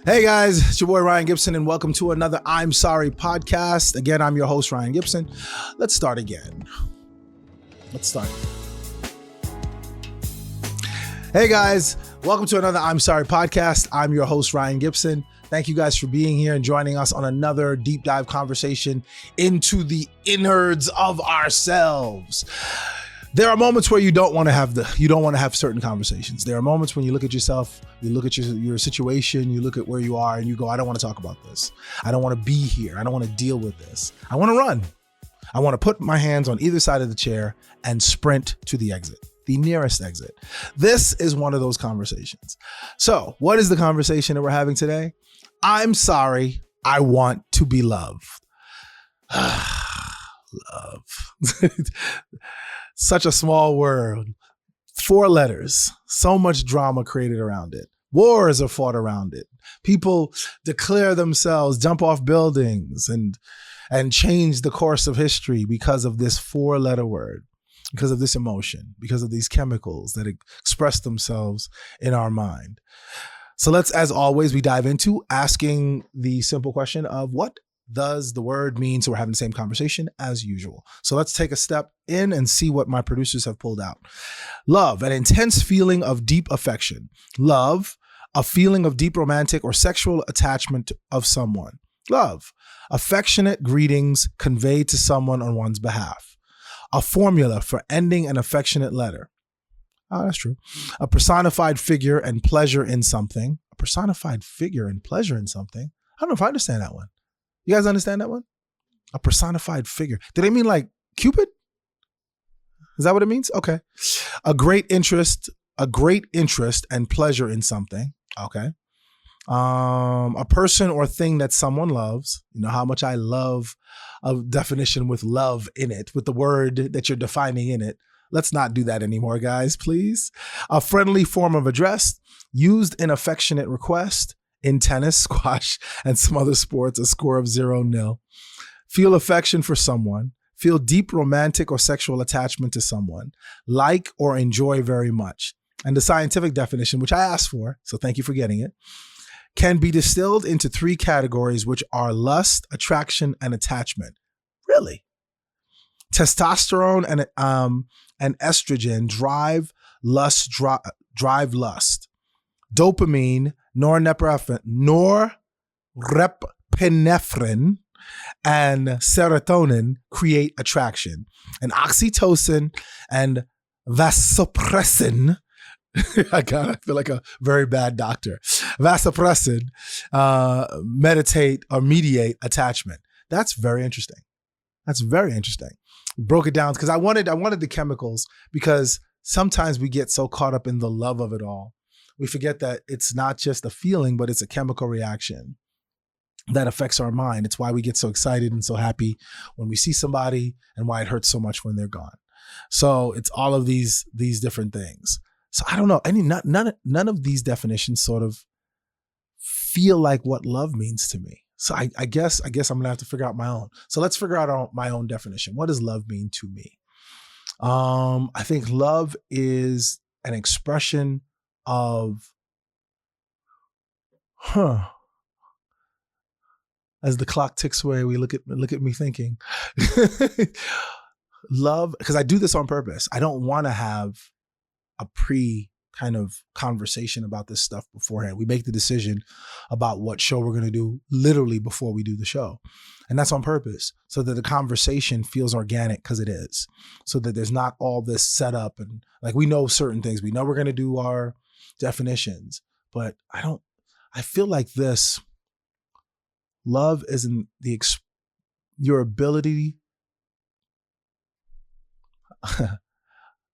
Hey guys, it's your boy Ryan Gibson and welcome to another I'm Sorry podcast. Again, I'm your host, Ryan Gibson. Let's start again. Hey guys, welcome to another I'm Sorry podcast. I'm your host, Ryan Gibson. Thank you guys for being here and joining us on another deep dive conversation into the innards of ourselves. There are moments where you don't want to have certain conversations. There are moments when you look at yourself, you look at your situation, you look at where you are and you go, I don't want to talk about this. I don't want to be here. I don't want to deal with this. I want to run. I want to put my hands on either side of the chair and sprint to the exit, the nearest exit. This is one of those conversations. So what is the conversation that we're having today? I'm sorry. I want to be loved. Love. Such a small word. 4 letters. So much drama created around it. Wars are fought around it. People declare themselves, jump off buildings and change the course of history because of this 4-letter word, because of this emotion, because of these chemicals that express themselves in our mind. So let's, as always, we dive into asking the simple question of what does the word mean? So we're having the same conversation as usual. So let's take a step in and see what my producers have pulled out. Love, an intense feeling of deep affection. Love, a feeling of deep romantic or sexual attachment of someone. Love, affectionate greetings conveyed to someone on one's behalf. A formula for ending an affectionate letter. Oh, that's true. A personified figure and pleasure in something. A personified figure and pleasure in something. I don't know if I understand that one. You guys understand that one? A personified figure. Do they mean like Cupid? Is that what it means? Okay. A great interest and pleasure in something. Okay. A person or thing that someone loves. You know how much I love a definition with love in it, with the word that you're defining in it. Let's not do that anymore, guys, please. A friendly form of address used in affectionate request. In tennis, squash, and some other sports, a score of 0-0. Feel affection for someone. Feel deep romantic or sexual attachment to someone. Like or enjoy very much. And the scientific definition, which I asked for, so thank you for getting it, can be distilled into 3 categories, which are lust, attraction, and attachment. Really? Testosterone and estrogen drive lust. Dopamine, norepinephrine, and serotonin create attraction. And oxytocin and vasopressin, I feel like a very bad doctor. Vasopressin mediate attachment. That's very interesting. Broke it down because I wanted the chemicals, because sometimes we get so caught up in the love of it all. We forget that it's not just a feeling, but it's a chemical reaction that affects our mind. It's why we get so excited and so happy when we see somebody, and why it hurts so much when they're gone. So it's all of these different things. So I don't know, none of these definitions sort of feel like what love means to me. So I guess I'm gonna have to figure out my own. So let's figure out my own definition. What does love mean to me? I think love is an expression of, as the clock ticks away, we look at me thinking. Love, because I do this on purpose. I don't want to have a kind of conversation about this stuff beforehand. We make the decision about what show we're going to do literally before we do the show. And that's on purpose, so that the conversation feels organic, because it is. So that there's not all this setup, and like we know certain things. We know we're going to do our definitions, but I feel like this love isn't your ability.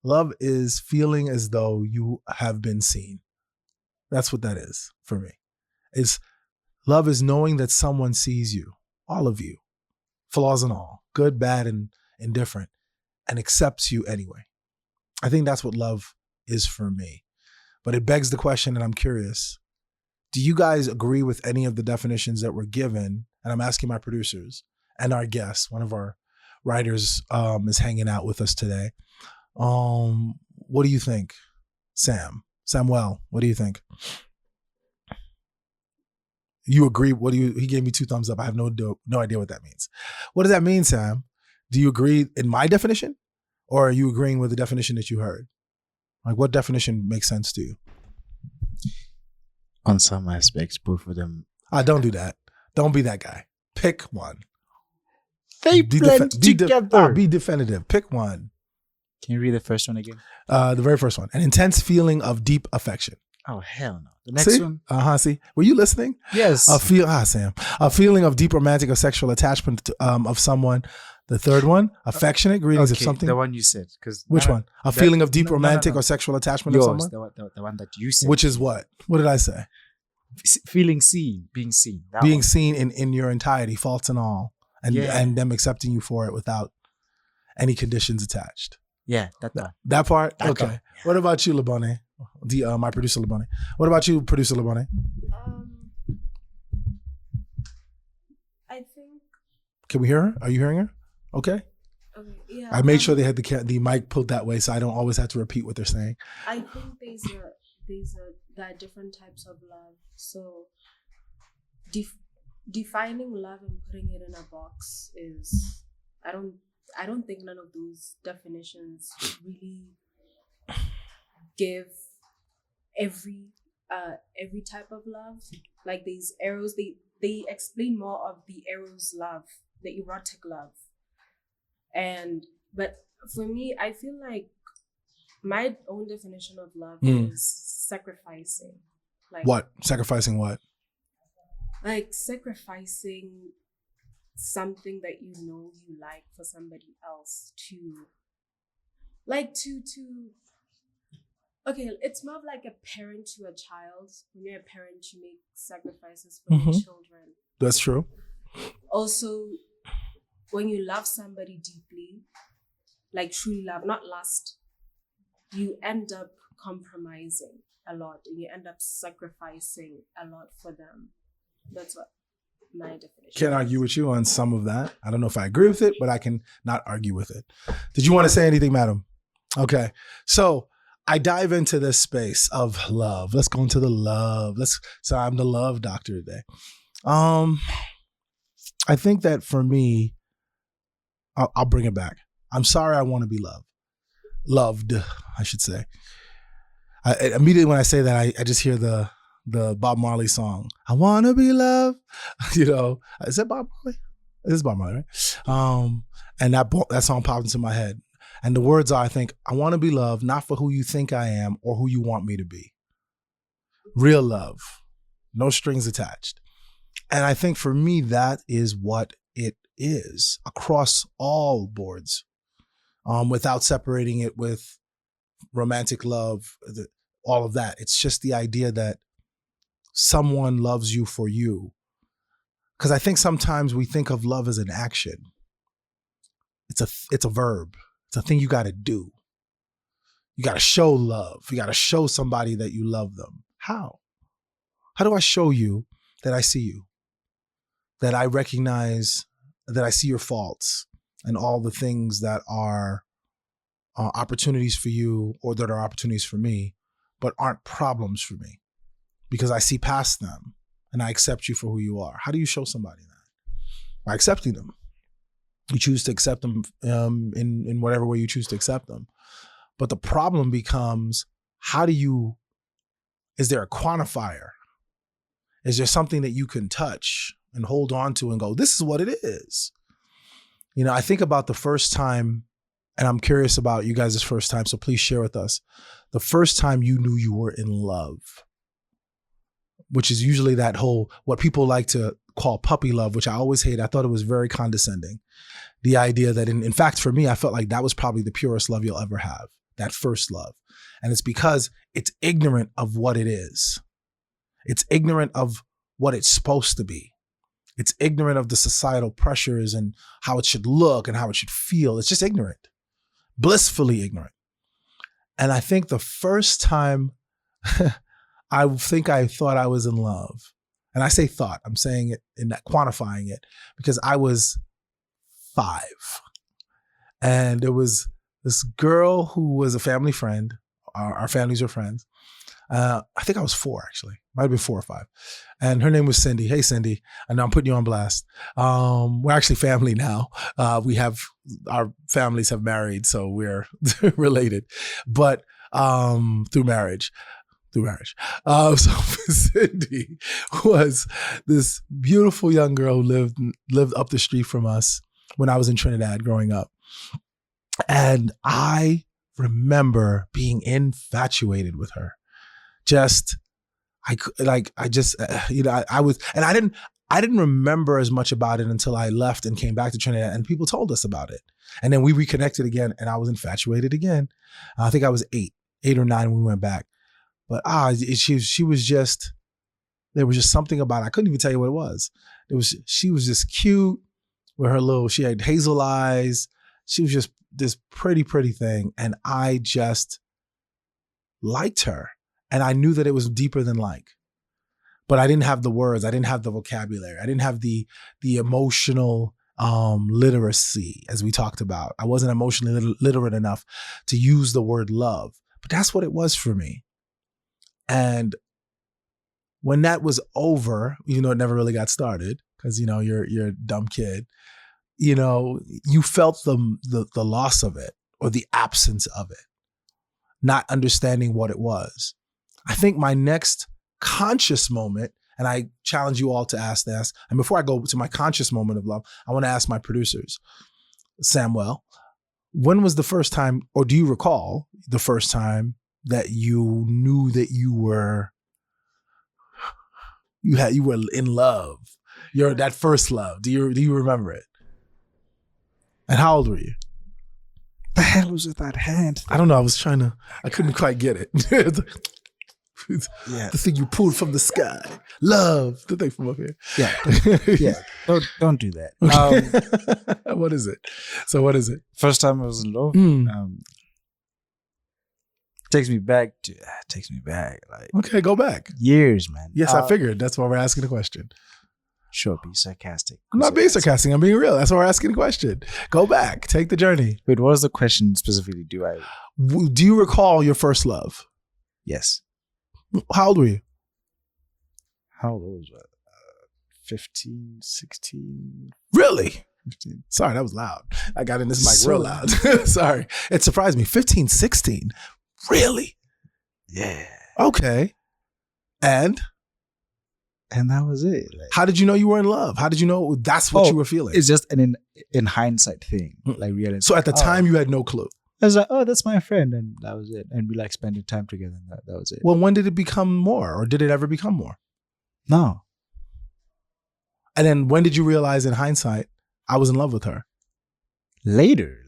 Love is feeling as though you have been seen. That's what that is for me. Love is knowing that someone sees you, all of you, flaws and all, good, bad, and indifferent, and accepts you anyway. I think that's what love is for me. But it begs the question, and I'm curious, do you guys agree with any of the definitions that were given? And I'm asking my producers and our guest, one of our writers is hanging out with us today. What do you think, Samuel, what do you think? You agree? He gave me 2 thumbs up. I have no idea what that means. What does that mean, Sam? Do you agree in my definition, or are you agreeing with the definition that you heard? Like, what definition makes sense to you? On some aspects, both of them. Don't do that. Don't be that guy. Pick one. They blend together. Be definitive. Pick one. Can you read the first one again? The very first one. An intense feeling of deep affection. Oh, hell no. The next one. See? Were you listening? Yes. Sam. A feeling of deep romantic or sexual attachment to, of someone. The third one, affectionate greetings of something. The one you said. Which one? A feeling of deep romantic or sexual attachment of someone? The one that you said. Which is what? What did I say? Feeling seen, being seen. Being seen in your entirety, faults and all. And them accepting you for it without any conditions attached. Yeah, that one. That part? That okay. one. What about you, Labone? My producer, Labone. What about you, producer Labone? I think... Can we hear her? Are you hearing her? Okay. Yeah. I made sure they had the mic pulled that way so I don't always have to repeat what they're saying. I think there are different types of love. So defining love and putting it in a box is, I don't think none of those definitions really give every type of love. Like these arrows, they explain more of the eros love, the erotic love. But for me, I feel like my own definition of love is sacrificing. Like what? Sacrificing what? Like sacrificing something that you know you like for somebody else okay, it's more of like a parent to a child. When you're a parent, you make sacrifices for your children. That's true. Also, when you love somebody deeply, like truly love, not lust, you end up compromising a lot and you end up sacrificing a lot for them. That's what my definition Can't argue with you on some of that. I don't know if I agree with it, but I can not argue with it. Did you want to say anything, madam? Okay. So I dive into this space of love. Let's go into the love. So I'm the love doctor today. I think that for me, I'll bring it back. I'm sorry I want to be loved, I should say. Immediately when I say that, I just hear the Bob Marley song, I want to be loved. Is that Bob Marley? It is Bob Marley, right? And that song popped into my head. And the words are, I think, I want to be loved, not for who you think I am or who you want me to be. Real love, no strings attached. And I think for me, that is what it is across all boards, without separating it with romantic love, all of that. It's just the idea that someone loves you for you. Because I think sometimes we think of love as an action. It's a verb. It's a thing you got to do. You got to show love. You got to show somebody that you love them. How? How do I show you that I see you? That I recognize, that I see your faults and all the things that are opportunities for you or that are opportunities for me, but aren't problems for me because I see past them and I accept you for who you are. How do you show somebody that? By accepting them. You choose to accept them in whatever way you choose to accept them. But the problem becomes, is there a quantifier? Is there something that you can touch and hold on to and go, this is what it is? I think about the first time, and I'm curious about you guys' first time, so please share with us. The first time you knew you were in love, which is usually that whole, what people like to call puppy love, which I always hate. I thought it was very condescending. The idea that, in fact, for me, I felt like that was probably the purest love you'll ever have, that first love. And it's because it's ignorant of what it is. It's ignorant of what it's supposed to be. It's ignorant of the societal pressures and how it should look and how it should feel. It's just ignorant, blissfully ignorant. And I think the first time I thought I was in love, and I say thought, I'm saying it in that, quantifying it, because I was 5. And there was this girl who was a family friend. our families were friends. I think I was 4 actually. Might have been 4 or 5. And her name was Cindy. Hey Cindy, I know I'm putting you on blast. We're actually family now. Our families have married, so we're related, but through marriage. So Cindy was this beautiful young girl who lived up the street from us when I was in Trinidad growing up. And I remember being infatuated with her. I didn't remember as much about it until I left and came back to Trinidad and people told us about it. And then we reconnected again and I was infatuated again. I think I was 8 or 9 when we went back. But she was just, there was just something about it. I couldn't even tell you what it was. She was just cute with she had hazel eyes. She was just this pretty thing. And I just liked her. And I knew that it was deeper than like. But I didn't have the words. I didn't have the vocabulary. I didn't have the emotional literacy, as we talked about. I wasn't emotionally literate enough to use the word love. But that's what it was for me. And when that was over, it never really got started because, you're a dumb kid, you felt the loss of it or the absence of it, not understanding what it was. I think my next conscious moment, and I challenge you all to ask this, and before I go to my conscious moment of love, I want to ask my producers, Samuel, when was the first time, or do you recall the first time that you knew that you were in love? That first love. Do you remember it? And how old were you? The hell was with that hand? I don't know. I couldn't quite get it. Yeah. The thing you pulled from the sky. Love. The thing from up here. Yeah. Yeah. Don't do that. What is it? So what is it? First time I was in love. Takes me back like, okay, go back. Years, man. Yes, I figured. That's why we're asking the question. Sure, be sarcastic. I'm not being sarcastic. I'm being real. That's why we're asking the question. Go back. Take the journey. Wait, what was the question specifically? Do you recall your first love? Yes. How old were you? How old was I? 15, 16. Really? 15. Sorry, that was loud. I got in this mic real loud. Sorry. It surprised me. 15, 16. Really? Yeah. Okay. And that was it. Like, how did you know you were in love? How did you know that's what you were feeling? It's just an in hindsight thing. Like realizing. So at the time you had no clue. I was like, oh, that's my friend, and that was it. And we like spending time together, and that was it. Well, when did it become more, or did it ever become more? No. And then when did you realize in hindsight I was in love with her? Later,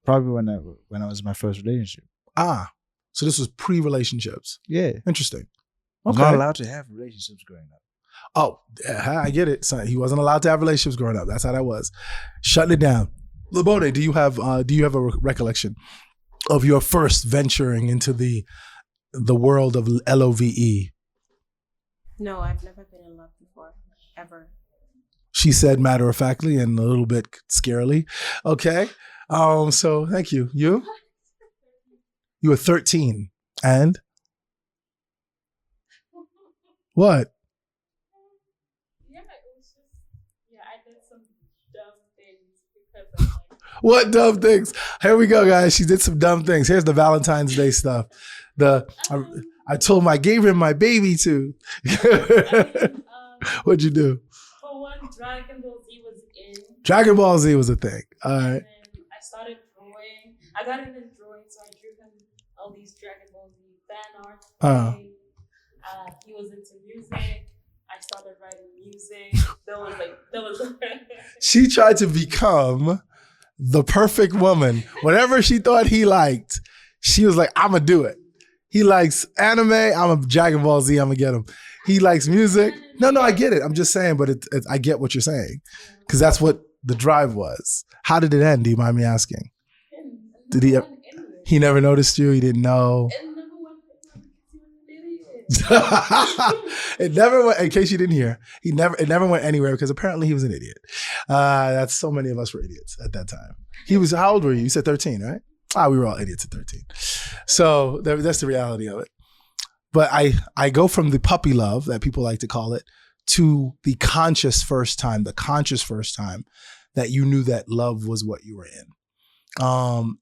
probably when I was in my first relationship. So this was pre-relationships. Yeah. Interesting. I was not allowed to have relationships growing up. Oh, I get it. So he wasn't allowed to have relationships growing up. That's how that was. Shutting it down. Labode, do you have a recollection of your first venturing into the world of LOVE? No, I've never been in love before, ever. She said matter-of-factly and a little bit scarily. Okay. So thank you. You were 13. And? What? I did some dumb things because of What dumb things? Here we go, guys. She did some dumb things. Here's the Valentine's Day stuff. I gave him my baby too. What'd you do? For one, Dragon Ball Z was in. Dragon Ball Z was a thing. All right. And I started drawing. I got into drawing, so I drew him all these Dragon Ball Z fan art. He was into music. I started writing music. That was. She tried to become the perfect woman. Whatever she thought he liked, she was like, I'm gonna do it. He likes anime. I'm a Dragon Ball Z. I'm gonna get him. He likes music. No, I get it. I'm just saying, but I get what you're saying because that's what the drive was. How did it end? Do you mind me asking? Did he never noticed you? He didn't know. It never went, in case you didn't hear, it never went anywhere because apparently he was an idiot. That's so many of us were idiots at that time. He was, how old were you? You said 13, right? We were all idiots at 13. So that's the reality of it. But I go from the puppy love that people like to call it to the conscious first time that you knew that love was what you were in.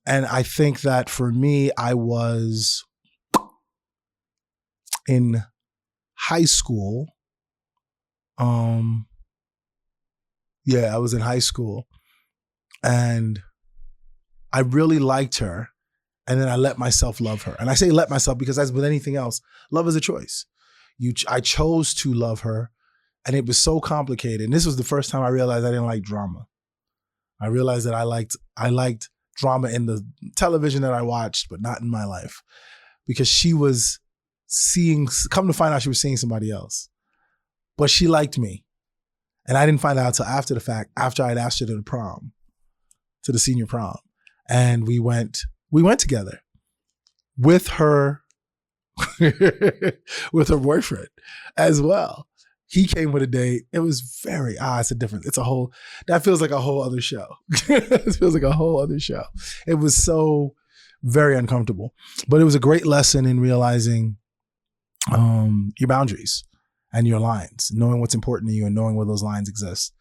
And I think that for me, I was in high school. I was in high school and I really liked her. And then I let myself love her. And I say let myself because as with anything else, love is a choice. I chose to love her and it was so complicated. And this was the first time I realized I didn't like drama. I realized that I liked drama in the television that I watched, but not in my life because she was come to find out she was seeing somebody else, but she liked me. And I didn't find out until after the fact, after I'd asked her to the senior prom. And we went together with her, with her boyfriend as well. He came with a date. It was very, that feels like a whole other show. It feels like a whole other show. It was so very uncomfortable, but it was a great lesson in realizing your boundaries and your lines, knowing what's important to you and knowing where those lines exist.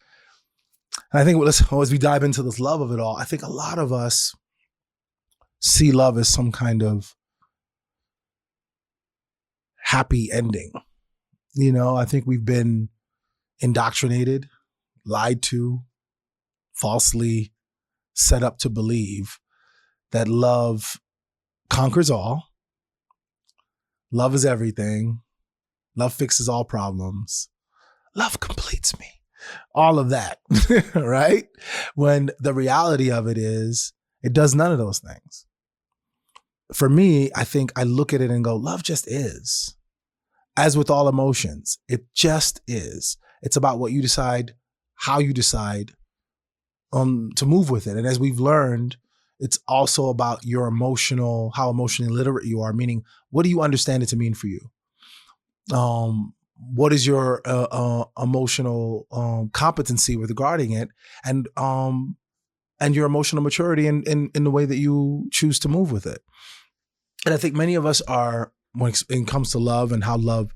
And I think as we dive into this love of it all, I think a lot of us see love as some kind of happy ending. You know, I think we've been indoctrinated, lied to, falsely set up to believe that love conquers all. Love is everything. Love fixes all problems. Love completes me. All of that, right? When the reality of it is, it does none of those things. For me, I think I look at it and go, love just is. As with all emotions, it just is. It's about what you decide, how you decide to move with it. And as we've learned, it's also about how emotionally literate you are, meaning what do you understand it to mean for you? What is your emotional competency with regarding it, and your emotional maturity in the way that you choose to move with it. And I think many of us are, when it comes to love and how love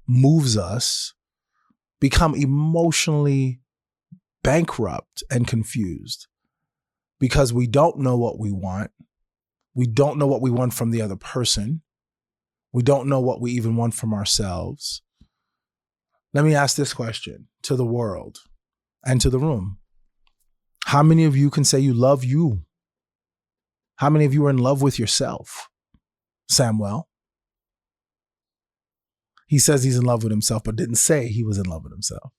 moves us, become emotionally bankrupt and confused because we don't know what we want. We don't know what we want from the other person. We don't know what we even want from ourselves. Let me ask this question to the world and to the room. How many of you can say you love you? How many of you are in love with yourself? Samuel. He says he's in love with himself, but didn't say he was in love with himself.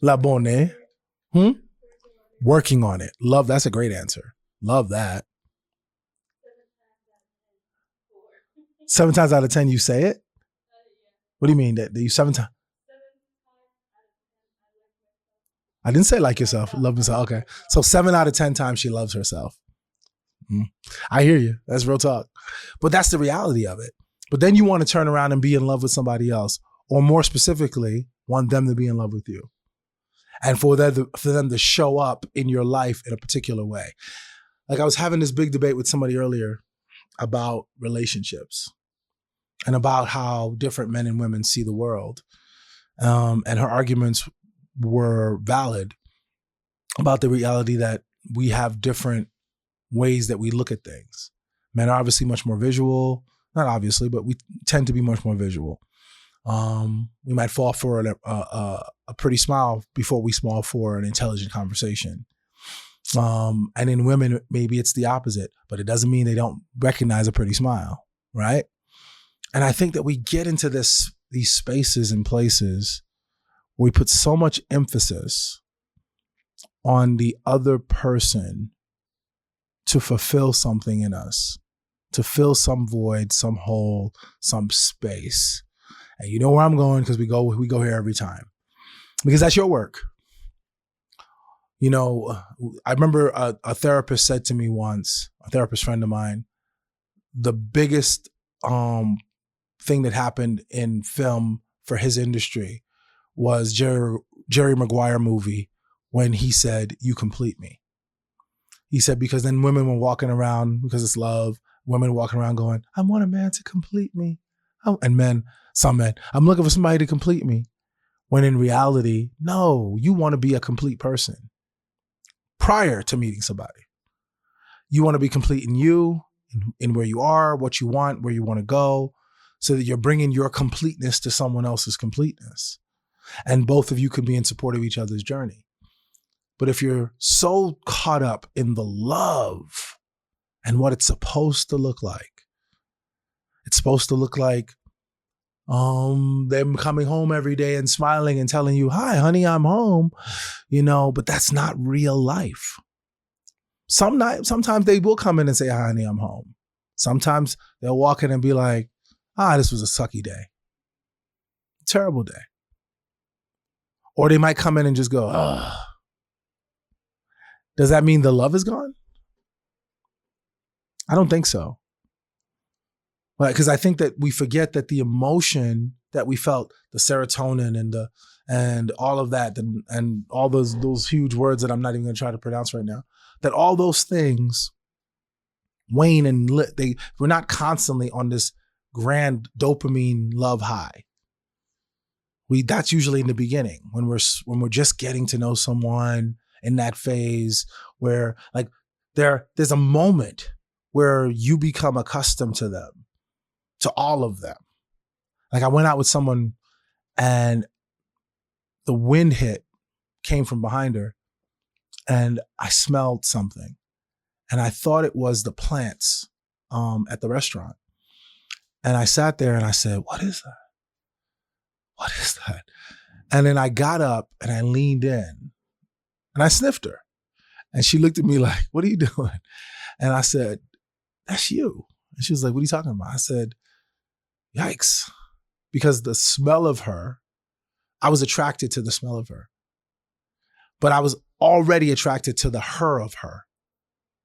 La bonne. Working on it. Love, that's a great answer. Love that. 7 times out of 10 you say it? What do you mean? That you 7 times? I didn't say like yourself. Love yourself. Okay. So 7 out of 10 times she loves herself. I hear you. That's real talk. But that's the reality of it. But then you want to turn around and be in love with somebody else, or more specifically, want them to be in love with you. And for them to show up in your life in a particular way. Like I was having this big debate with somebody earlier about relationships and about how different men and women see the world. And her arguments were valid about the reality that we have different ways that we look at things. Men are obviously much more visual, not obviously, but we tend to be much more visual. We might fall for a pretty smile before we fall for an intelligent conversation. And in women, maybe it's the opposite, but it doesn't mean they don't recognize a pretty smile, right? And I think that we get into these spaces and places where we put so much emphasis on the other person to fulfill something in us, to fill some void, some hole, some space. And you know where I'm going because we go here every time. Because that's your work. You know, I remember a therapist said to me once, a therapist friend of mine, the biggest thing that happened in film for his industry was Jerry Maguire movie when he said, "You complete me." He said, because then women were walking around, because it's love, women walking around going, "I want a man to complete me." And some men, "I'm looking for somebody to complete me." When in reality, no, you want to be a complete person prior to meeting somebody. You want to be complete in you, in where you are, what you want, where you want to go, so that you're bringing your completeness to someone else's completeness. And both of you can be in support of each other's journey. But if you're so caught up in the love and what it's supposed to look like, it's supposed to look like them coming home every day and smiling and telling you, "Hi, honey, I'm home," but that's not real life. Sometimes they will come in and say, "Hi, honey, I'm home." Sometimes they'll walk in and be like, "This was a sucky day. Terrible day." Or they might come in and just go, "Ugh." Does that mean the love is gone? I don't think so. Because I think that we forget that the emotion that we felt, the serotonin and all of that, and all those huge words that I'm not even going to try to pronounce right now, that all those things wane and we're not constantly on this grand dopamine love high. That's usually in the beginning when we're just getting to know someone, in that phase where like there's a moment where you become accustomed to them, to all of them. Like I went out with someone and the wind came from behind her and I smelled something and I thought it was the plants at the restaurant. And I sat there and I said, "What is that? What is that?" And then I got up and I leaned in and I sniffed her. And she looked at me like, "What are you doing?" And I said, "That's you." And she was like, "What are you talking about?" I said, "Yikes." Because the smell of her, I was attracted to the smell of her. But I was already attracted to the her of her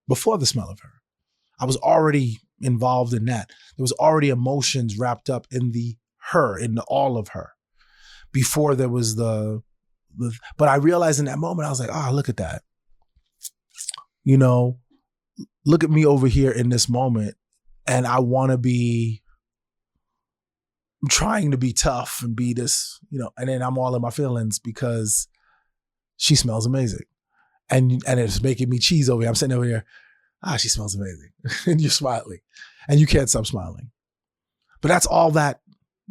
before the smell of her. I was already involved in that. There was already emotions wrapped up in the her, in the all of her, before there was but I realized in that moment, I was like, look at that. Look at me over here in this moment. And I want to I'm trying to be tough and be this, and then I'm all in my feelings because she smells amazing. And it's making me cheese over here. I'm sitting over here, she smells amazing. And you're smiling and you can't stop smiling. But that's all that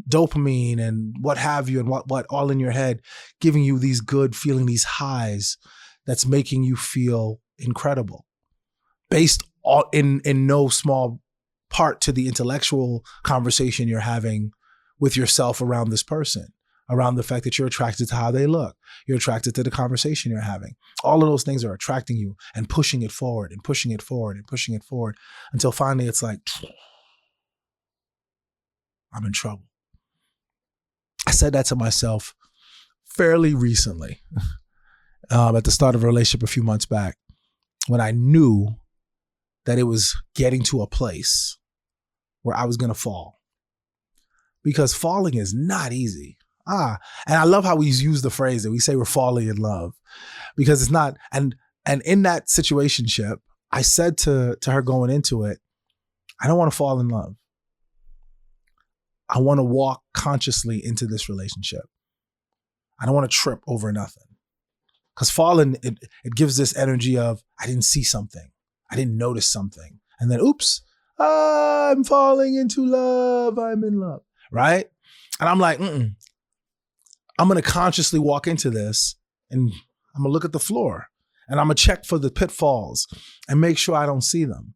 dopamine and what have you and what all in your head, giving you these good feeling, these highs that's making you feel incredible, based in no small part to the intellectual conversation you're having with yourself around this person, around the fact that you're attracted to how they look. You're attracted to the conversation you're having. All of those things are attracting you and pushing it forward and pushing it forward and pushing it forward until finally it's like, I'm in trouble. I said that to myself fairly recently, at the start of a relationship a few months back, when I knew that it was getting to a place where I was going to fall. Because falling is not easy. And I love how we use the phrase that we say we're falling in love, because it's not. And in that situationship, I said to her going into it, I don't want to fall in love. I want to walk consciously into this relationship. I don't want to trip over nothing. Because falling, it gives this energy of, I didn't see something. I didn't notice something. And then, oops, I'm falling into love. I'm in love, right? And I'm like, I'm going to consciously walk into this and I'm going to look at the floor and I'm going to check for the pitfalls and make sure I don't see them.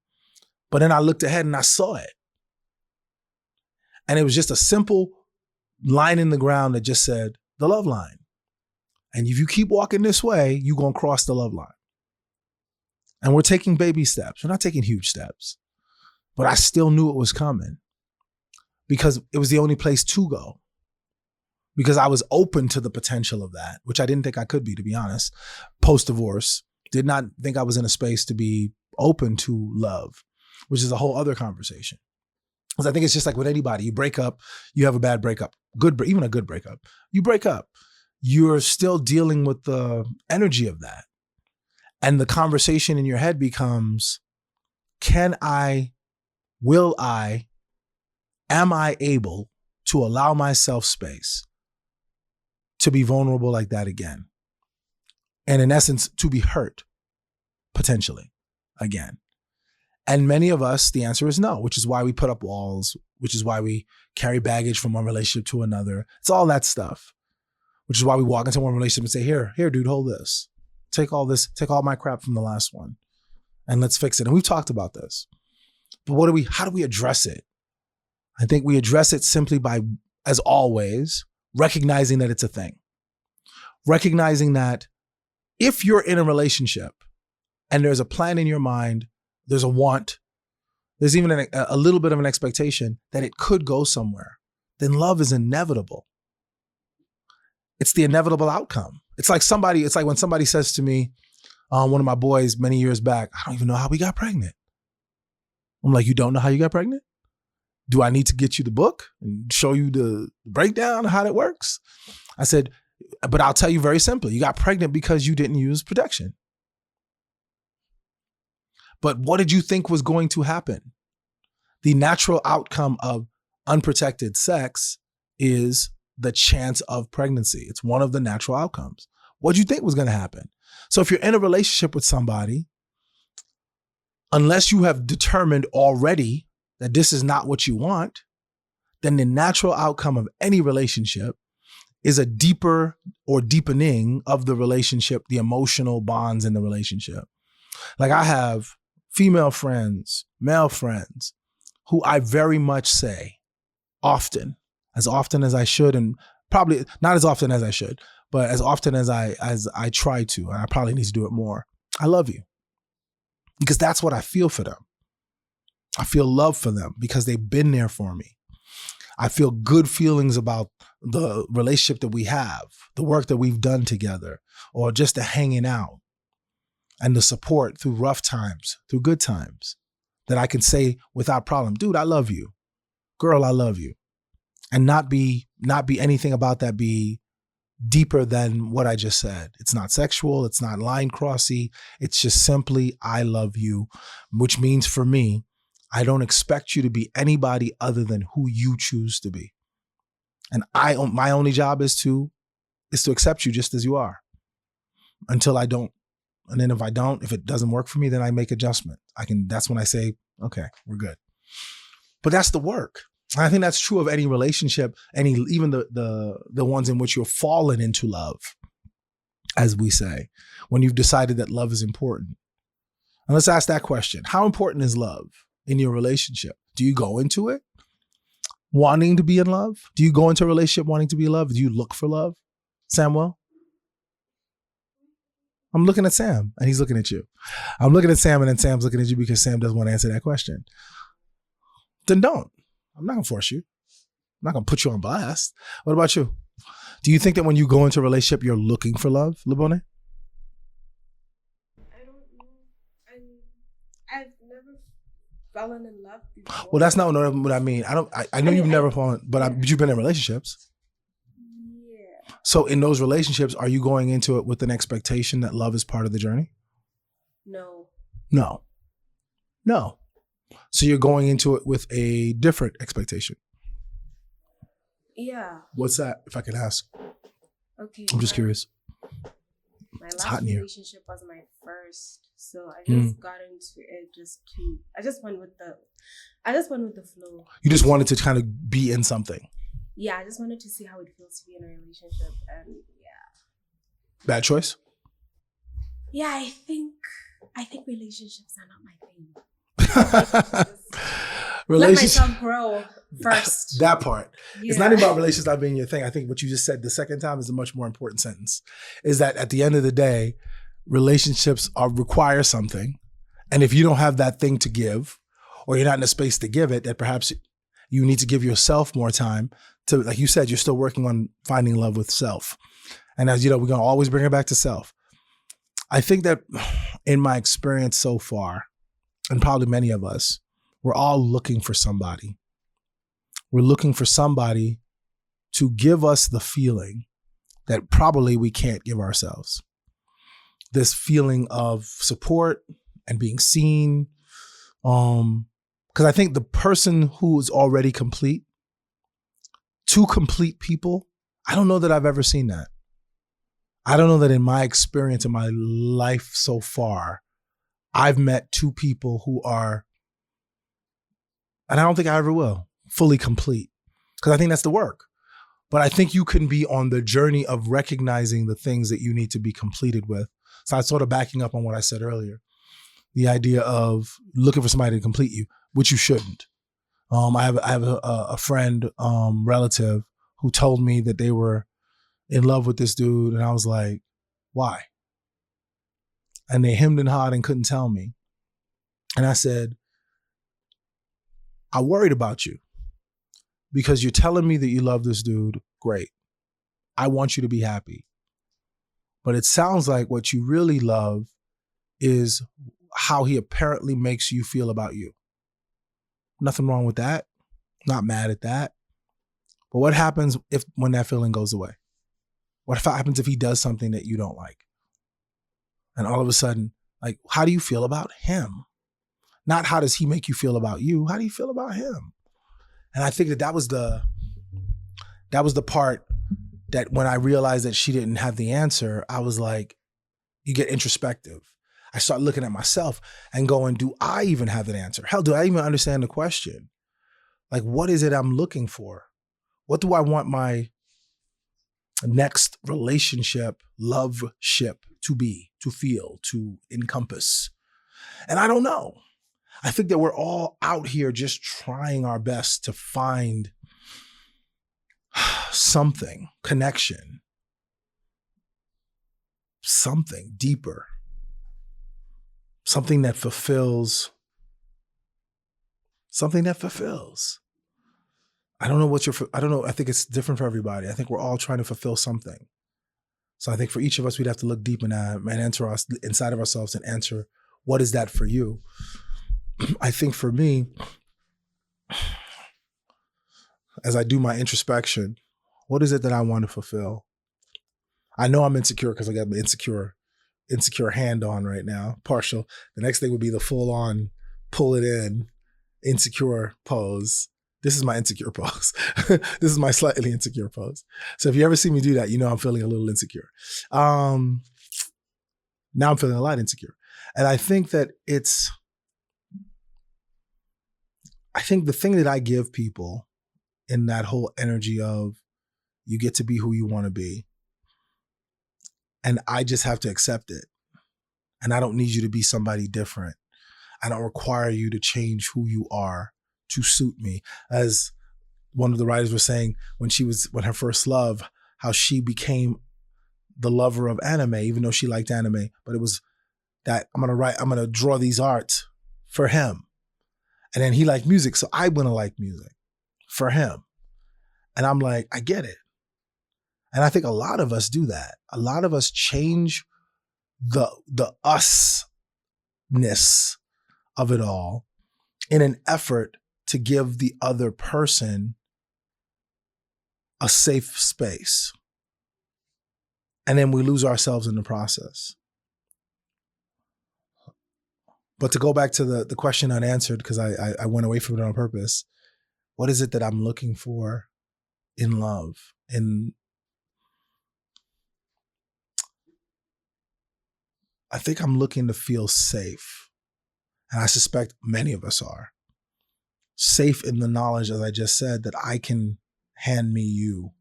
But then I looked ahead and I saw it. And it was just a simple line in the ground that just said, the love line. And if you keep walking this way, you're going to cross the love line. And we're taking baby steps. We're not taking huge steps. But I still knew it was coming because it was the only place to go. Because I was open to the potential of that, which I didn't think I could be, to be honest. Post-divorce, did not think I was in a space to be open to love, which is a whole other conversation. Because I think it's just like with anybody, you break up, you have a bad breakup, even a good breakup, you break up, you're still dealing with the energy of that. And the conversation in your head becomes, will I, am I able to allow myself space to be vulnerable like that again? And in essence, to be hurt potentially again. And many of us, the answer is no, which is why we put up walls, which is why we carry baggage from one relationship to another. It's all that stuff, which is why we walk into one relationship and say, here, dude, hold this. Take all my crap from the last one and let's fix it. And we've talked about this. But how do we address it? I think we address it simply by, as always, recognizing that it's a thing. Recognizing that if you're in a relationship and there's a plan in your mind, there's a want, there's even a little bit of an expectation that it could go somewhere, then love is inevitable. It's the inevitable outcome. It's like when somebody says to me, one of my boys many years back, I don't even know how we got pregnant. I'm like, you don't know how you got pregnant? Do I need to get you the book and show you the breakdown of how that works? I said, but I'll tell you very simply, you got pregnant because you didn't use protection. But what did you think was going to happen? The natural outcome of unprotected sex is the chance of pregnancy. It's one of the natural outcomes. What do you think was going to happen? So if you're in a relationship with somebody, unless you have determined already that this is not what you want, then the natural outcome of any relationship is a deeper or deepening of the relationship, the emotional bonds in the relationship. Like I have female friends, male friends, who I very much say often as I should, and probably not as often as I should, but as often as I try to, and I probably need to do it more. I love you. Because that's what I feel for them. I feel love for them because they've been there for me. I feel good feelings about the relationship that we have, the work that we've done together, or just the hanging out and the support through rough times, through good times, that I can say without problem, dude, I love you. Girl, I love you. And not be anything about that be deeper than what I just said. It's not sexual. It's not line crossy. It's just simply, I love you, which means for me, I don't expect you to be anybody other than who you choose to be. And my only job is to accept you just as you are until I don't. And then if it doesn't work for me, then I make adjustment. That's when I say, okay, we're good. But that's the work. And I think that's true of any relationship, even the ones in which you're fallen into love, as we say, when you've decided that love is important. And let's ask that question. How important is love in your relationship? Do you go into it wanting to be in love? Do you go into a relationship wanting to be in love? Do you look for love? Samuel? I'm looking at Sam and he's looking at you. I'm looking at Sam and then Sam's looking at you because Sam doesn't want to answer that question. Then don't. I'm not going to force you. I'm not going to put you on blast. What about you? Do you think that when you go into a relationship, you're looking for love, Lebone? I don't know. I've never fallen in love before. Well, that's not what I mean. I know you've never fallen, but you've been in relationships. Yeah. So in those relationships, are you going into it with an expectation that love is part of the journey? No. So you're going into it with a different expectation. Yeah. What's that, if I could ask? Okay. I'm just curious. My It's last hot in here. relationship was my first, so I just got into it I just went with the flow. You just wanted to kind of be in something. Yeah, I just wanted to see how it feels to be in a relationship, and yeah. Bad choice? Yeah, I think relationships are not my thing. Let myself grow first. That part. Yeah. It's not about relationships not being your thing. I think what you just said the second time is a much more important sentence. Is that at the end of the day, relationships require something. And if you don't have that thing to give, or you're not in a space to give it, that perhaps you need to give yourself more time to, like you said, you're still working on finding love with self. And as you know, we're going to always bring it back to self. I think that in my experience so far, and probably many of us, we're all looking for somebody. We're looking for somebody to give us the feeling that probably we can't give ourselves. This feeling of support and being seen. Because I think the person who is already complete, two complete people, I don't know that I've ever seen that. I don't know that in my experience in my life so far, I've met two people who are, and I don't think I ever will, fully complete. Because I think that's the work. But I think you can be on the journey of recognizing the things that you need to be completed with. So I sort of backing up on what I said earlier. The idea of looking for somebody to complete you, which you shouldn't. I have a friend, relative, who told me that they were in love with this dude, and I was like, why? And they hemmed and hawed and couldn't tell me. And I said, I worried about you because you're telling me that you love this dude. Great. I want you to be happy. But it sounds like what you really love is how he apparently makes you feel about you. Nothing wrong with that. Not mad at that. But what happens when that feeling goes away? What happens if he does something that you don't like? And all of a sudden, like, how do you feel about him? Not how does he make you feel about you? How do you feel about him? And I think that was the part that when I realized that she didn't have the answer, I was like, you get introspective. I start looking at myself and going, do I even have an answer? Hell, do I even understand the question? Like, what is it I'm looking for? What do I want my next relationship, love ship to be, to feel, to encompass? And I don't know. I think that we're all out here just trying our best to find something, connection, something deeper, something that fulfills. I don't know I don't know. I think it's different for everybody. I think we're all trying to fulfill something. So I think for each of us, we'd have to look deep in that and answer us inside of ourselves and answer, what is that for you? I think for me, as I do my introspection, what is it that I want to fulfill? I know I'm insecure because I got my insecure hand on right now, partial. The next thing would be the full on, pull it in, insecure pose. This is my insecure pose. This is my slightly insecure pose. So if you ever see me do that, you know I'm feeling a little insecure. Now I'm feeling a lot insecure. And I think that I think the thing that I give people in that whole energy of you get to be who you want to be, and I just have to accept it. And I don't need you to be somebody different. I don't require you to change who you are to suit me. As one of the writers was saying, when her first love, how she became the lover of anime, even though she liked anime, but it was that I'm going to draw these arts for him. And then he liked music, so I'm going to like music for him. And I'm like, I get it. And I think a lot of us do that. A lot of us change the usness of it all in an effort to give the other person a safe space. And then we lose ourselves in the process. But to go back to the question unanswered, because I went away from it on purpose, what is it that I'm looking for in love? I think I'm looking to feel safe. And I suspect many of us are. Safe in the knowledge, as I just said, that I can hand me you.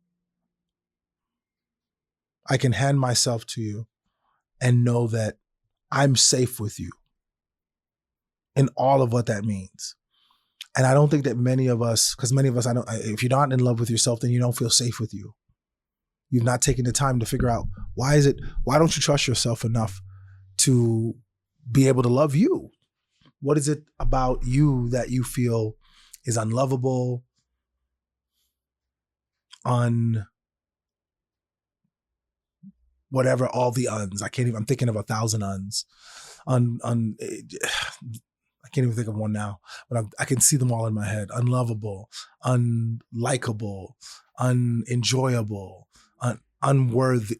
I can hand myself to you and know that I'm safe with you in all of what that means. And I don't think that many of us, because many of us, if you're not in love with yourself, then you don't feel safe with you. You've not taken the time to figure out why don't you trust yourself enough to be able to love you? What is it about you that you feel is unlovable, whatever, all the uns. I'm thinking of 1,000 uns. I I can't even think of one now, but I can see them all in my head. Unlovable, unlikable, unenjoyable, unworthy.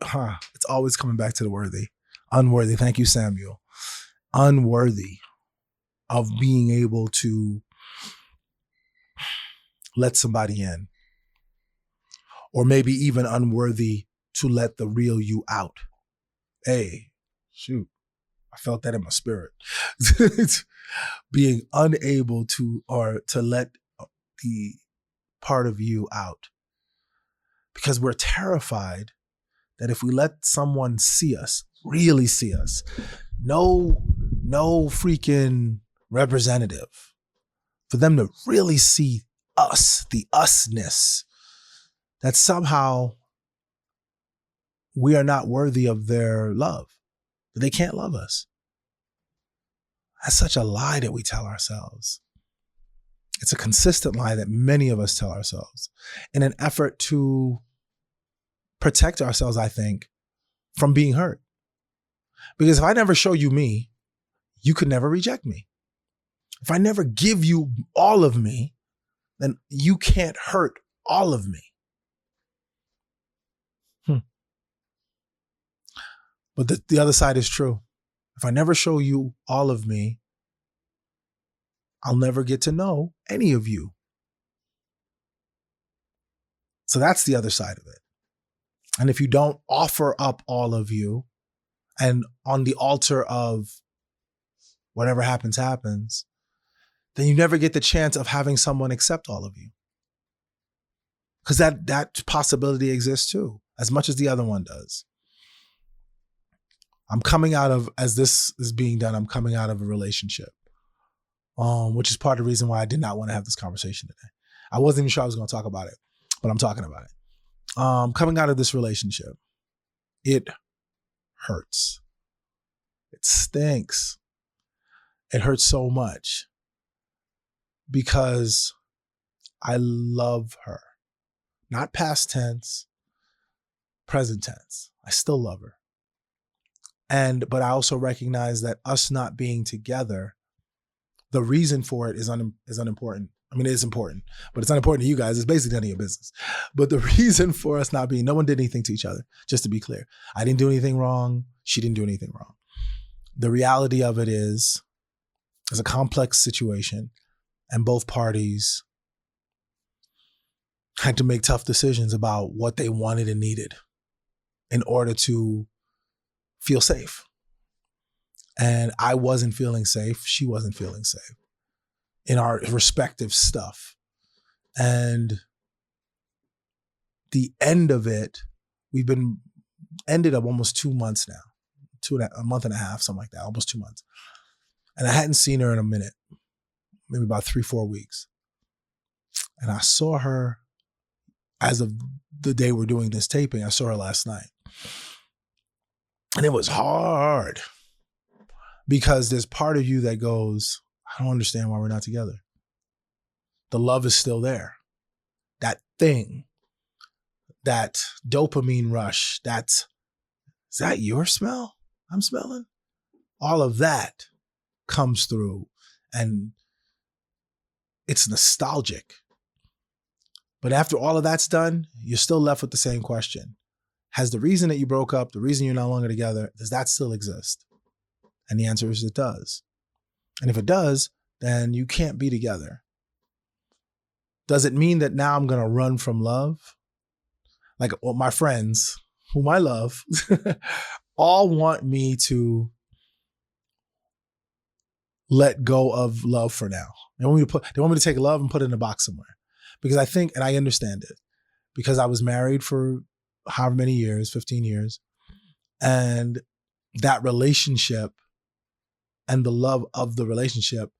It's always coming back to the worthy. Unworthy. Thank you, Samuel. Unworthy of being able to let somebody in, or maybe even unworthy to let the real you out. Hey, shoot, I felt that in my spirit. Being unable to, or to let the part of you out, because we're terrified that if we let someone see us, really see us, no freaking representative, for them to really see us, the usness, that somehow we are not worthy of their love, that they can't love us. That's such a lie that we tell ourselves. It's a consistent lie that many of us tell ourselves in an effort to protect ourselves, I think, from being hurt. Because if I never show you me, you could never reject me. If I never give you all of me, then you can't hurt all of me. But the other side is true. If I never show you all of me, I'll never get to know any of you. So that's the other side of it. And if you don't offer up all of you, and on the altar of whatever happens, happens, then you never get the chance of having someone accept all of you. Because that possibility exists too, as much as the other one does. I'm coming out of, as this is being done, I'm coming out of a relationship, which is part of the reason why I did not want to have this conversation today. I wasn't even sure I was going to talk about it, but I'm talking about it. Coming out of this relationship, it hurts. It stinks. It hurts so much because I love her. Not past tense, present tense. I still love her. But I also recognize that us not being together, the reason for it is unimportant. I mean, it is important, but it's unimportant to you guys. It's basically none of your business. But the reason for us not being, no one did anything to each other, just to be clear. I didn't do anything wrong. She didn't do anything wrong. The reality of it is, it's a complex situation, and both parties had to make tough decisions about what they wanted and needed in order to feel safe. And I wasn't feeling safe. She wasn't feeling safe in our respective stuff. And the end of it, we've been ended up almost 2 months now, a month and a half, something like that, almost 2 months. And I hadn't seen her in a minute, maybe about 3-4 weeks. And I saw her as of the day we're doing this taping. I saw her last night. And it was hard because there's part of you that goes, I don't understand why we're not together. The love is still there. That thing, that dopamine rush, is that your smell I'm smelling? All of that comes through and it's nostalgic. But after all of that's done, you're still left with the same question. Has the reason that you broke up, the reason you're no longer together, does that still exist? And the answer is it does. And if it does, then you can't be together. Does it mean that now I'm going to run from love? Like my friends, whom I love, all want me to let go of love for now. They want me to take love and put it in a box somewhere. Because I think, and I understand it, because I was married for however many years, 15 years, and that relationship and the love of the relationship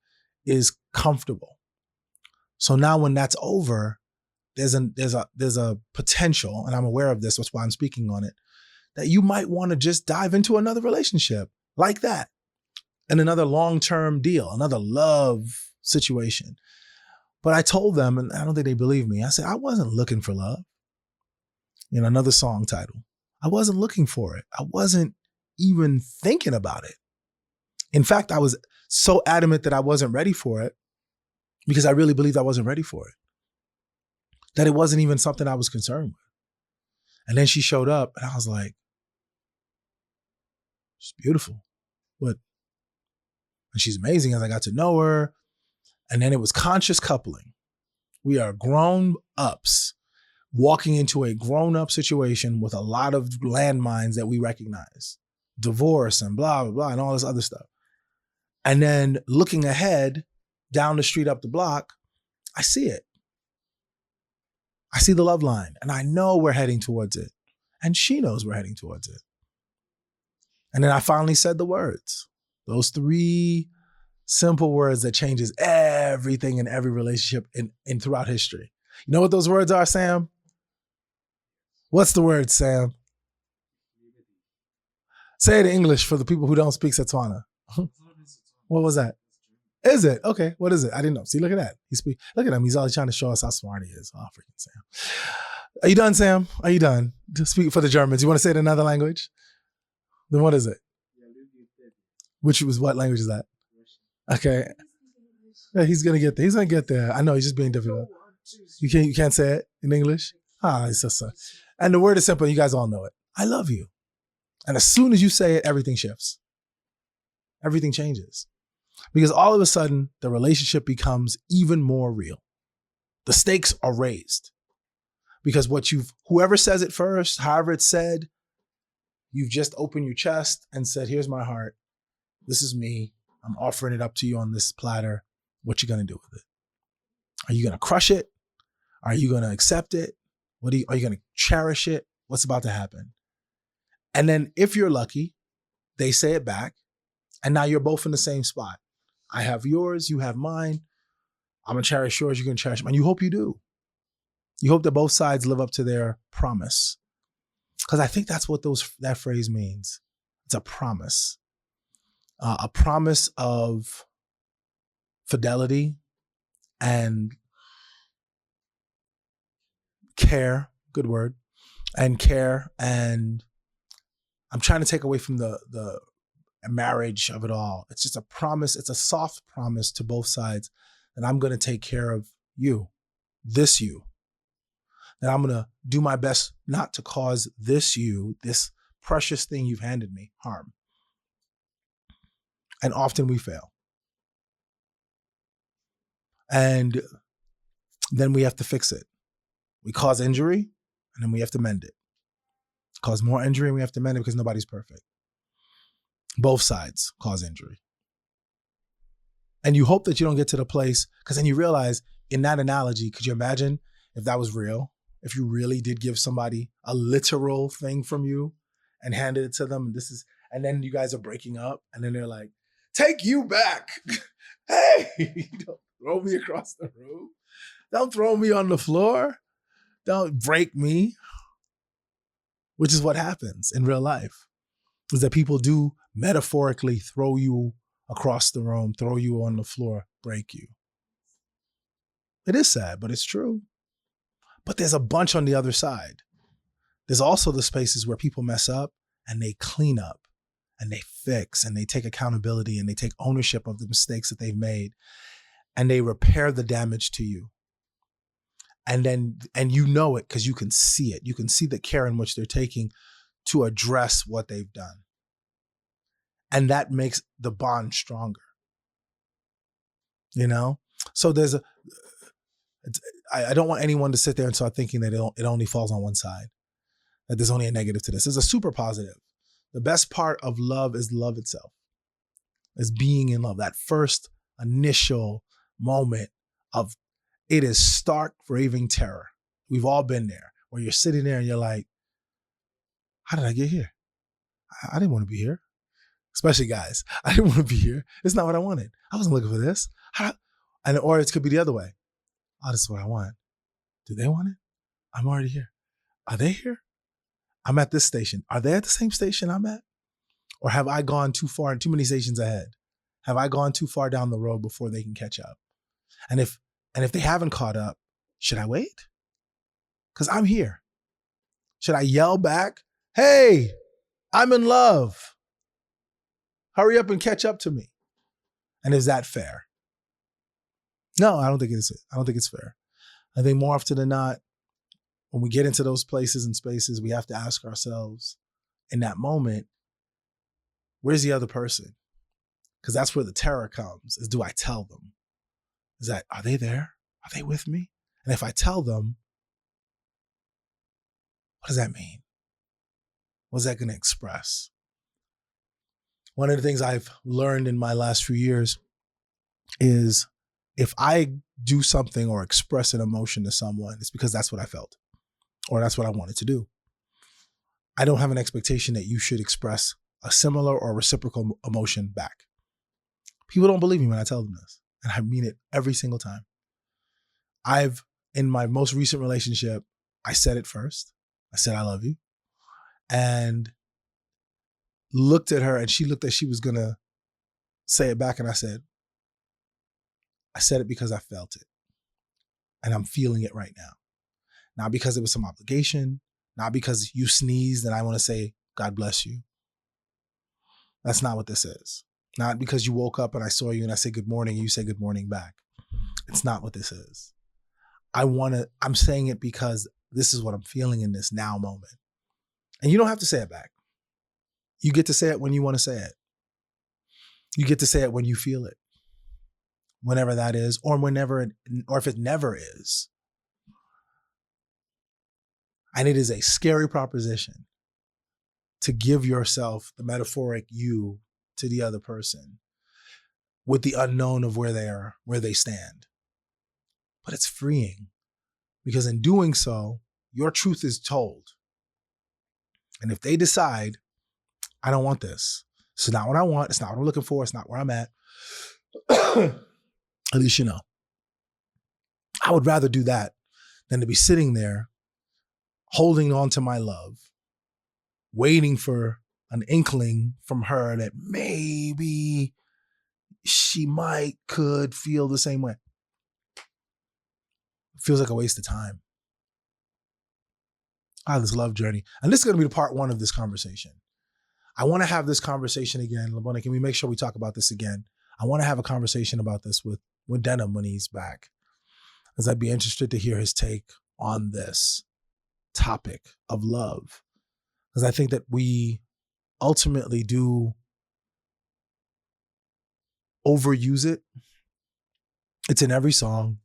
is comfortable. So now when that's over, there's a potential, and I'm aware of this, that's why I'm speaking on it, that you might want to just dive into another relationship like that, and another long-term deal, another love situation. But I told them, and I don't think they believe me, I said, I wasn't looking for love. Another song title. I wasn't looking for it. I wasn't even thinking about it. In fact, I was so adamant that I wasn't ready for it because I really believed I wasn't ready for it, that it wasn't even something I was concerned with. And then she showed up and I was like, she's beautiful, but and she's amazing as I got to know her. And then it was conscious coupling. We are grown ups walking into a grown up situation with a lot of landmines that we recognize, divorce and blah, blah, blah, and all this other stuff. And then looking ahead down the street up the block, I see it. I see the love line and I know we're heading towards it. And she knows we're heading towards it. And then I finally said the words, those 3 simple words that changes everything in every relationship in throughout history. You know what those words are, Sam? What's the word, Sam? Say it in English for the people who don't speak Setswana. What was that? Is it? Okay, what is it? I didn't know. See, look at that. Look at him. He's always trying to show us how smart he is. Oh, freaking Sam. Are you done, Sam? Are you done? To speak for the Germans. You want to say it in another language? Then what is it? Which was what language is that? Okay. Yeah, he's gonna get there. He's gonna get there. I know he's just being difficult. You can't say it in English? It's just and the word is simple, you guys all know it. I love you. And as soon as you say it, everything shifts. Everything changes. Because all of a sudden, the relationship becomes even more real. The stakes are raised. Because whoever says it first, however it's said, you've just opened your chest and said, here's my heart. This is me. I'm offering it up to you on this platter. What you gonna do with it? Are you gonna crush it? Are you gonna accept it? Are you gonna cherish it? What's about to happen? And then if you're lucky, they say it back. And now you're both in the same spot. I have yours, you have mine. I'm gonna cherish yours, you're gonna cherish mine. You hope you do. You hope that both sides live up to their promise. Because I think that's what that phrase means. It's a promise. A promise of fidelity and care, good word, and care. And I'm trying to take away from the marriage of it all. It's just a promise. It's a soft promise to both sides that I'm going to take care of you, that I'm going to do my best not to cause this precious thing you've handed me, harm. And often we fail. And then we have to fix it. We cause injury and then we have to mend it. Cause more injury and we have to mend it because nobody's perfect. Both sides cause injury. And you hope that you don't get to the place, because then you realize in that analogy, could you imagine if that was real? If you really did give somebody a literal thing from you and handed it to them, and then you guys are breaking up and then they're like, take you back. Hey, don't throw me across the room. Don't throw me on the floor. Don't break me. Which is what happens in real life, is that people do metaphorically throw you across the room, throw you on the floor, break you. It is sad, but it's true. But there's a bunch on the other side. There's also the spaces where people mess up and they clean up and they fix and they take accountability and they take ownership of the mistakes that they've made and they repair the damage to you. And you know it because you can see it. You can see the care in which they're taking to address what they've done. And that makes the bond stronger. You know? So I don't want anyone to sit there and start thinking that it only falls on one side, that there's only a negative to this. There's a super positive. The best part of love is love itself, is being in love. That first initial moment of it is stark, raving terror. We've all been there, where you're sitting there and you're like, how did I get here? I didn't want to be here. Especially guys. I didn't want to be here. It's not what I wanted. I wasn't looking for this. Or it could be the other way. Oh, this is what I want. Do they want it? I'm already here. Are they here? I'm at this station. Are they at the same station I'm at? Or have I gone too far and too many stations ahead? Have I gone too far down the road before they can catch up? And if they haven't caught up, should I wait? Because I'm here. Should I yell back, hey, I'm in love? Hurry up and catch up to me. And is that fair? No, I don't think it is. I don't think it's fair. I think more often than not, when we get into those places and spaces, we have to ask ourselves in that moment, where's the other person? Because that's where the terror comes, is do I tell them? Is that, are they there? Are they with me? And if I tell them, what does that mean? What's that going to express? One of the things I've learned in my last few years is if I do something or express an emotion to someone, it's because that's what I felt or that's what I wanted to do. I don't have an expectation that you should express a similar or reciprocal emotion back. People don't believe me when I tell them this, and I mean it every single time. In my most recent relationship, I said it first. I said, I love you. And looked at her, and she looked like she was going to say it back. And I said it because I felt it. And I'm feeling it right now. Not because it was some obligation, not because you sneezed and I want to say, God bless you. That's not what this is. Not because you woke up and I saw you and I said good morning and you say good morning back. It's not what this is. I'm saying it because this is what I'm feeling in this now moment. And you don't have to say it back. You get to say it when you want to say it. You get to say it when you feel it. Whenever that is, or if it never is. And it is a scary proposition to give yourself the metaphoric you to the other person with the unknown of where they stand. But it's freeing because in doing so, your truth is told. And if they decide, I don't want this, it's not what I want, it's not what I'm looking for, it's not where I'm at, at least you know. I would rather do that than to be sitting there holding on to my love, waiting for an inkling from her that maybe she could feel the same way. It feels like a waste of time. This love journey. And this is going to be the part one of this conversation. I want to have this conversation again. LeBona, can we make sure we talk about this again? I want to have a conversation about this with Denham when he's back, because I'd be interested to hear his take on this topic of love. Because I think that we ultimately do overuse it. It's in every song.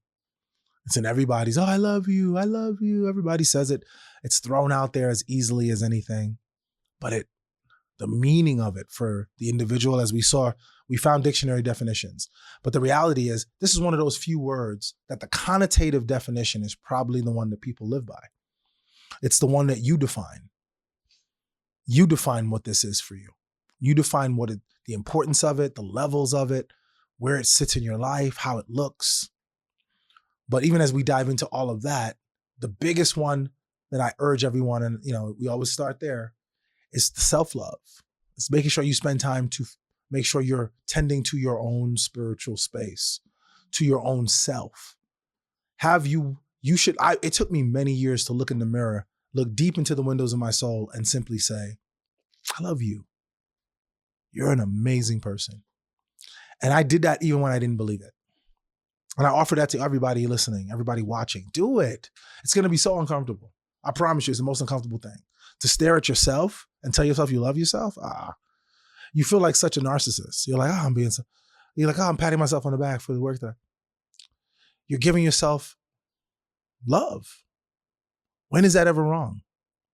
It's in everybody's, oh, I love you, I love you. Everybody says it. It's thrown out there as easily as anything. But the meaning of it for the individual, as we saw, we found dictionary definitions. But the reality is, this is one of those few words that the connotative definition is probably the one that people live by. It's the one that you define. You define what this is for you. You define the importance of it, the levels of it, where it sits in your life, how it looks. But even as we dive into all of that, the biggest one that I urge everyone, and we always start there, is the self-love. It's making sure you spend time to make sure you're tending to your own spiritual space, to your own self. It took me many years to look in the mirror, look deep into the windows of my soul and simply say, I love you. You're an amazing person. And I did that even when I didn't believe it. And I offer that to everybody listening, everybody watching. Do it. It's going to be so uncomfortable. I promise you, it's the most uncomfortable thing. To stare at yourself and tell yourself you love yourself. You feel like such a narcissist. You're like, I'm patting myself on the back for the work that you're giving yourself love. When is that ever wrong?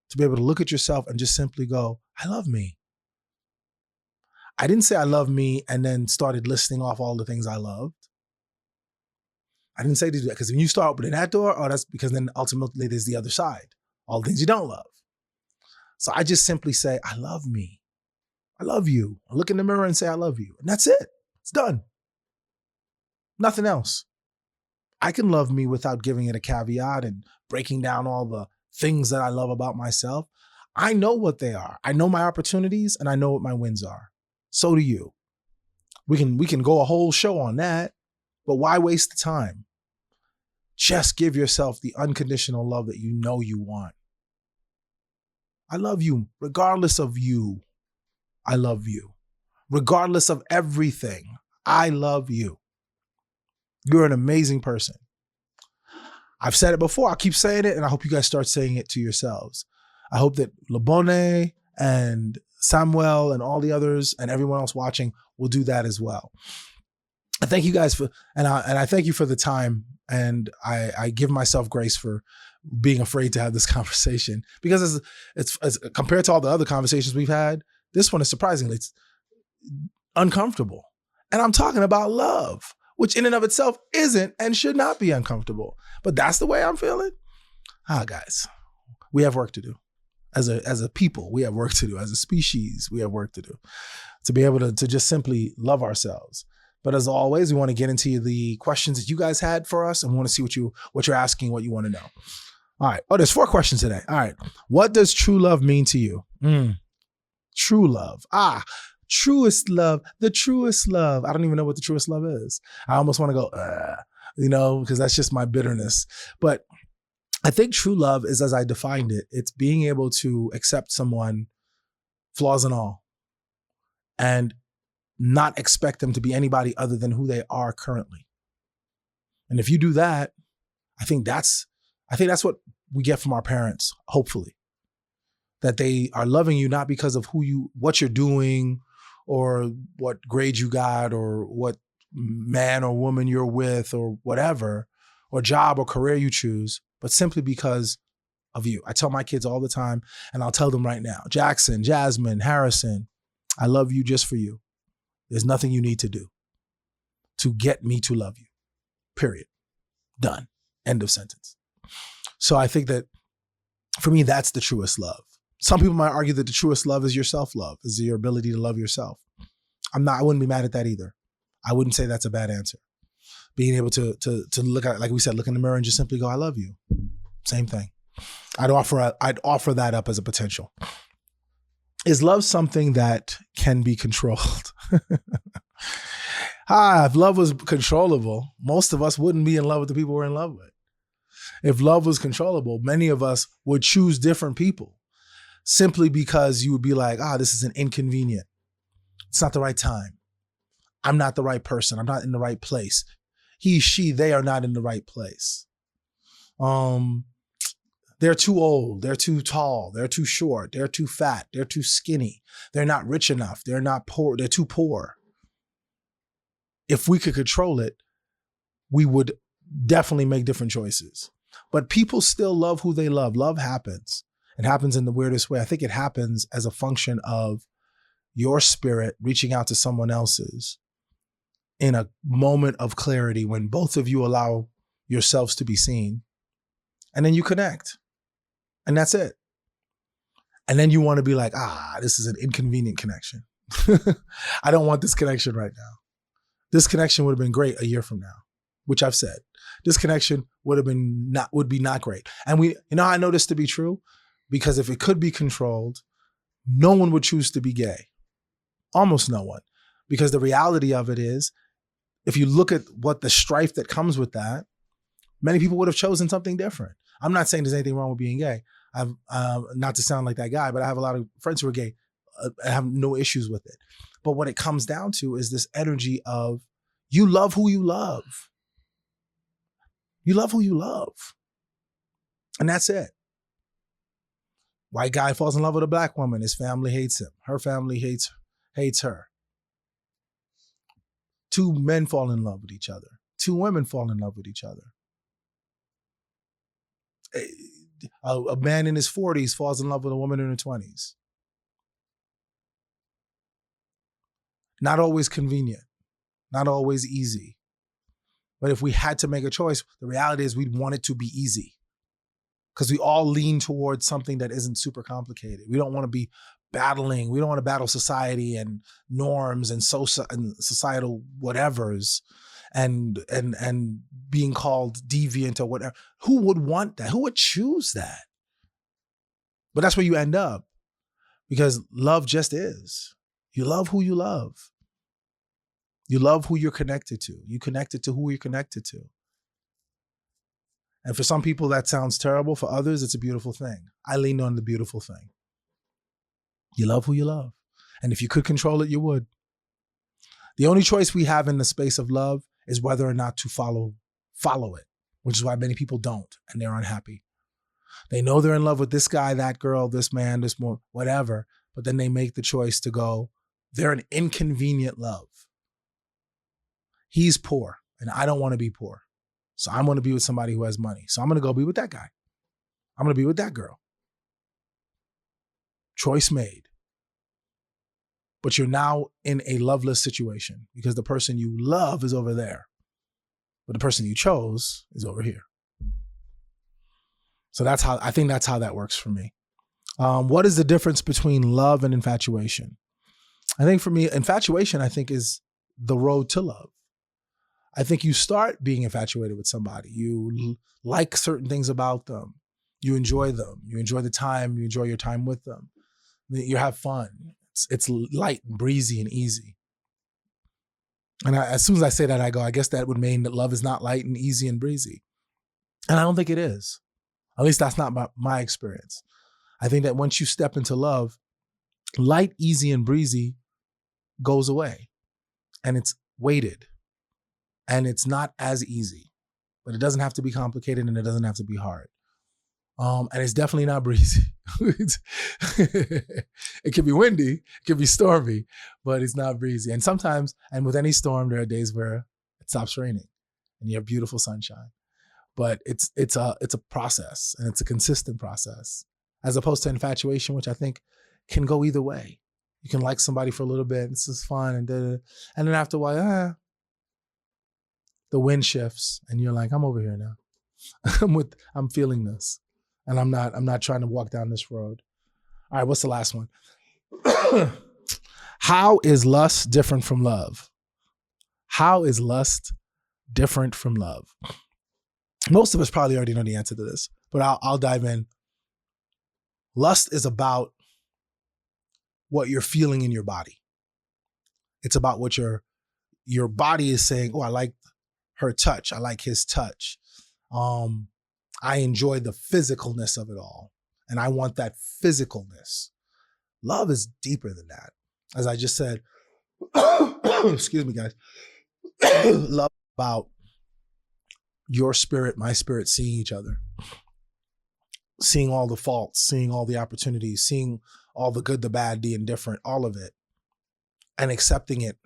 To be able to look at yourself and just simply go, I love me. I didn't say I love me and then started listing off all the things I loved. I didn't say to do that, because when you start opening that door, that's because then ultimately there's the other side. All the things you don't love. So I just simply say, I love me. I love you. I look in the mirror and say, I love you. And that's it. It's done. Nothing else. I can love me without giving it a caveat and breaking down all the things that I love about myself. I know what they are. I know my opportunities and I know what my wins are. So do you. We can go a whole show on that, but why waste the time? Just give yourself the unconditional love that you know you want. I love you. Regardless of you, I love you. regardless of everything. I love you. You're an amazing person. I've said it before. I'll keep saying it, and I hope you guys start saying it to yourselves. I hope that Labone and Samuel and all the others and everyone else watching will do that as well. I thank you guys and I thank you for the time, and I give myself grace for being afraid to have this conversation, because it's compared to all the other conversations we've had, this one is surprisingly it's uncomfortable. And I'm talking about love, which in and of itself isn't and should not be uncomfortable. But that's the way I'm feeling. Guys, we have work to do. As a people, we have work to do. As a species, we have work to do. To be able to just simply love ourselves. But as always, we want to get into the questions that you guys had for us, and we want to see what you're asking, what you want to know. All right. Oh, there's 4 questions today. All right. What does true love mean to you? True love. Truest love. The truest love. I don't even know what the truest love is. I almost want to go, because that's just my bitterness. But I think true love is, as I defined it, it's being able to accept someone, flaws and all, and not expect them to be anybody other than who they are currently. And if you do that, I think that's what we get from our parents, hopefully. That they are loving you not because of what you're doing or what grade you got or what man or woman you're with or whatever, or job or career you choose, but simply because of you. I tell my kids all the time, and I'll tell them right now, Jackson, Jasmine, Harrison, I love you just for you. There's nothing you need to do to get me to love you. Period. Done. End of sentence. So I think that for me, that's the truest love. Some people might argue that the truest love is your self-love, is your ability to love yourself. I wouldn't be mad at that either. I wouldn't say that's a bad answer. Being able to look at, like we said, look in the mirror and just simply go, I love you. Same thing. I'd offer that up as a potential. Is love something that can be controlled? If love was controllable, most of us wouldn't be in love with the people we're in love with. If love was controllable, many of us would choose different people simply because you would be like, this is an inconvenient. It's not the right time. I'm not the right person. I'm not in the right place. He, she, they are not in the right place. They're too old. They're too tall. They're too short. They're too fat. They're too skinny. They're not rich enough. They're not poor. They're too poor. If we could control it, we would definitely make different choices. But people still love who they love. Love happens. It happens in the weirdest way. I think it happens as a function of your spirit reaching out to someone else's in a moment of clarity when both of you allow yourselves to be seen. And then you connect. And that's it. And then you want to be like, this is an inconvenient connection. I don't want this connection right now. This connection would have been great a year from now, which I've said. This connection would be not great. And I know this to be true because if it could be controlled, no one would choose to be gay. Almost no one. Because the reality of it is, if you look at what the strife that comes with that, many people would have chosen something different. I'm not saying there's anything wrong with being gay. I've not to sound like that guy, but I have a lot of friends who are gay. I have no issues with it. But what it comes down to is this energy of you love who you love. You love who you love. And that's it. White guy falls in love with a black woman. His family hates him. Her family hates her. 2 men fall in love with each other. 2 women fall in love with each other. A man in his 40s falls in love with a woman in her 20s. Not always convenient, not always easy. But if we had to make a choice, the reality is we'd want it to be easy because we all lean towards something that isn't super complicated. We don't want to be battling. We don't want to battle society and norms and societal whatevers and being called deviant or whatever. Who would want that? Who would choose that? But that's where you end up because love just is. You love who you love. You love who you're connected to. You connected to who you're connected to. And for some people, that sounds terrible. For others, it's a beautiful thing. I lean on the beautiful thing. You love who you love. And if you could control it, you would. The only choice we have in the space of love is whether or not to follow it, which is why many people don't, and they're unhappy. They know they're in love with this guy, that girl, this man, this more, whatever, but then they make the choice to go, they're an inconvenient love. He's poor, and I don't want to be poor. So I'm going to be with somebody who has money. So I'm going to go be with that guy. I'm going to be with that girl. Choice made. But you're now in a loveless situation because the person you love is over there, but the person you chose is over here. So I think that's how that works for me. What is the difference between love and infatuation? I think for me, infatuation, I think, is the road to love. I think you start being infatuated with somebody. You like certain things about them. You enjoy them. You enjoy the time. You enjoy your time with them. You have fun. It's light and breezy and easy. And as soon as I say that, I go, I guess that would mean that love is not light and easy and breezy. And I don't think it is. At least that's not my experience. I think that once you step into love, light, easy, and breezy goes away. And it's weighted. And it's not as easy. But it doesn't have to be complicated and it doesn't have to be hard. And it's definitely not breezy. It can be windy, it can be stormy, but it's not breezy. And sometimes, and with any storm, there are days where it stops raining and you have beautiful sunshine. But it's a process, and it's a consistent process, as opposed to infatuation, which I think can go either way. You can like somebody for a little bit, and it's just fun, and then after a while, the wind shifts, and you're like, I'm over here now. I'm feeling this. And I'm not trying to walk down this road. All right, what's the last one? How is lust different from love? How is lust different from love? Most of us probably already know the answer to this, but I'll dive in. Lust is about what you're feeling in your body. It's about what your body is saying, oh, I like her touch. I like his touch. I enjoy the physicalness of it all. And I want that physicalness. Love is deeper than that. As I just said, excuse me, guys. Love about your spirit, my spirit, seeing each other. Seeing all the faults, seeing all the opportunities, seeing all the good, the bad, the indifferent, all of it. And accepting it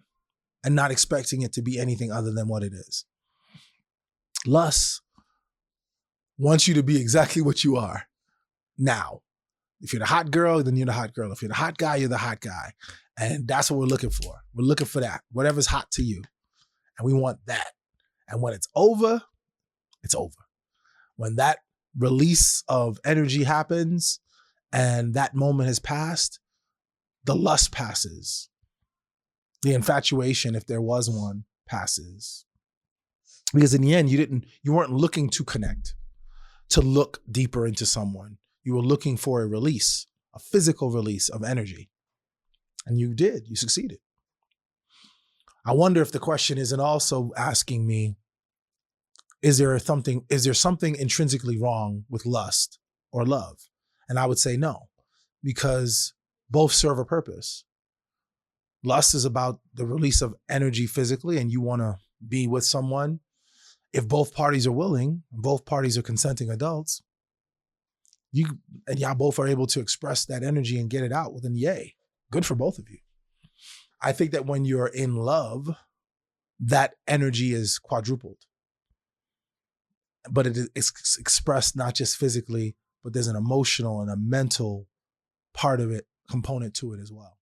and not expecting it to be anything other than what it is. Lust wants you to be exactly what you are now. If you're the hot girl, then you're the hot girl. If you're the hot guy, you're the hot guy. And that's what we're looking for. We're looking for that. Whatever's hot to you. And we want that. And when it's over, it's over. When that release of energy happens and that moment has passed, the lust passes. The infatuation, if there was one, passes. Because in the end, you weren't looking to connect, to look deeper into someone. You were looking for a release, a physical release of energy. And you did, you succeeded. I wonder if the question isn't also asking me, is there something intrinsically wrong with lust or love? And I would say no, because both serve a purpose. Lust is about the release of energy physically, and you want to be with someone. If both parties are willing, both parties are consenting adults, and y'all both are able to express that energy and get it out, well then yay, good for both of you. I think that when you're in love, that energy is quadrupled. But it is expressed not just physically, but there's an emotional and a mental part of it, component to it as well.